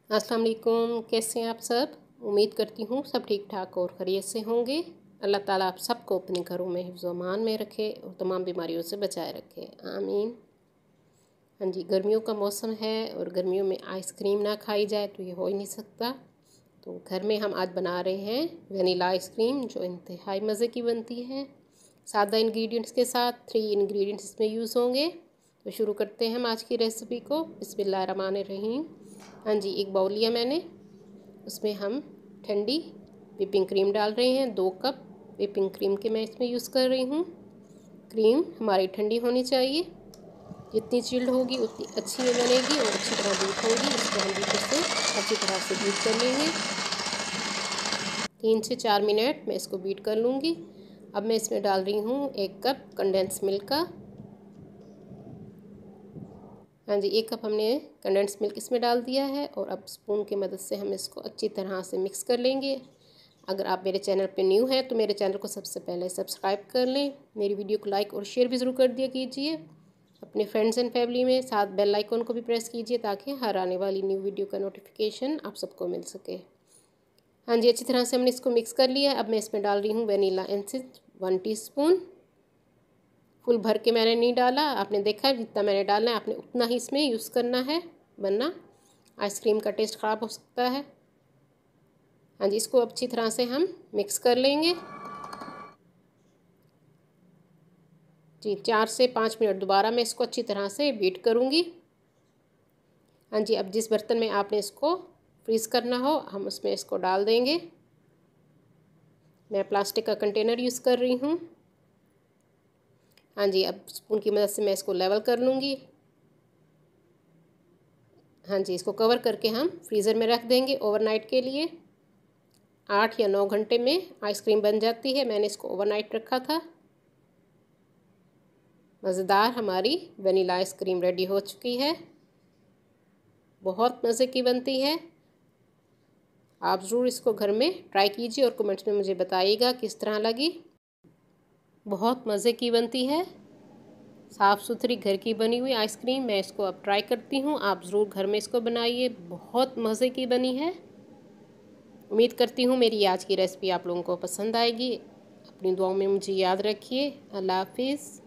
अस्सलाम वालेकुम। कैसे हैं आप सब? उम्मीद करती हूँ सब ठीक ठाक और खैरियत से होंगे। अल्लाह ताला आप सबको अपने घरों में हिफ्ज़ अमान में रखे और तमाम बीमारियों से बचाए रखे, आमीन। हाँ जी, गर्मियों का मौसम है और गर्मियों में आइसक्रीम ना खाई जाए तो ये हो ही नहीं सकता। तो घर में हम आज बना रहे हैं वनीला आइसक्रीम, जो इंतहाई मज़े की बनती है। सादा इंग्रेडिएंट्स के साथ 3 इंग्रेडिएंट्स इसमें यूज़ होंगे। तो शुरू करते हैं हम आज की रेसिपी को। बिस्मिल्लाहिर्रहमानिर्रहीम। हाँ जी, एक बाउल लिया मैंने, उसमें हम ठंडी व्हिपिंग क्रीम डाल रहे हैं। 2 कप व्हिपिंग क्रीम के मैं इसमें यूज़ कर रही हूँ। क्रीम हमारी ठंडी होनी चाहिए, जितनी चिल्ड होगी उतनी अच्छी बनेगी और अच्छी तरह बीट होगी। इसको हम बीटर से अच्छी तरह से बीट कर लेंगे। 3 से 4 मिनट मैं इसको बीट कर लूँगी। अब मैं इसमें डाल रही हूँ 1 कप कंडेंस मिल्क का। हाँ जी, 1 कप हमने कंडेंस मिल्क इसमें डाल दिया है और अब स्पून की मदद से हम इसको अच्छी तरह से मिक्स कर लेंगे। अगर आप मेरे चैनल पे न्यू हैं तो मेरे चैनल को सबसे पहले सब्सक्राइब कर लें। मेरी वीडियो को लाइक और शेयर भी ज़रूर कर दिया कीजिए। अपने फ्रेंड्स एंड फैमिली में साथ बेल आइकन को भी प्रेस कीजिए ताकि हर आने वाली न्यू वीडियो का नोटिफिकेशन आप सबको मिल सके। हाँ जी, अच्छी तरह से हमने इसको मिक्स कर लिया है। अब मैं इसमें डाल रही हूँ वनीला एसेंस 1 टीस्पून। फुल भर के मैंने नहीं डाला, आपने देखा है जितना मैंने डालना है आपने उतना ही इसमें यूज़ करना है, वरना आइसक्रीम का टेस्ट ख़राब हो सकता है। हाँ जी, इसको अच्छी तरह से हम मिक्स कर लेंगे जी। 4 से 5 मिनट दोबारा मैं इसको अच्छी तरह से बीट करूँगी। हाँ जी, अब जिस बर्तन में आपने इसको फ्रीज़ करना हो हम उसमें इसको डाल देंगे। मैं प्लास्टिक का कंटेनर यूज़ कर रही हूँ। हाँ जी, अब स्पून की मदद से मैं इसको लेवल कर लूँगी। हाँ जी, इसको कवर करके हम फ्रीज़र में रख देंगे ओवरनाइट के लिए। 8 या 9 घंटे में आइसक्रीम बन जाती है। मैंने इसको ओवरनाइट रखा था। मज़ेदार हमारी वनीला आइसक्रीम रेडी हो चुकी है। बहुत मज़े की बनती है। आप ज़रूर इसको घर में ट्राई कीजिए और कमेंट्स में मुझे बताइएगा किस तरह लगी। बहुत मज़े की बनती है, साफ़ सुथरी घर की बनी हुई आइसक्रीम। मैं इसको अब ट्राई करती हूँ, आप ज़रूर घर में इसको बनाइए। बहुत मज़े की बनी है। उम्मीद करती हूँ मेरी आज की रेसिपी आप लोगों को पसंद आएगी। अपनी दुआओं में मुझे याद रखिए। अल्लाह हाफिज़।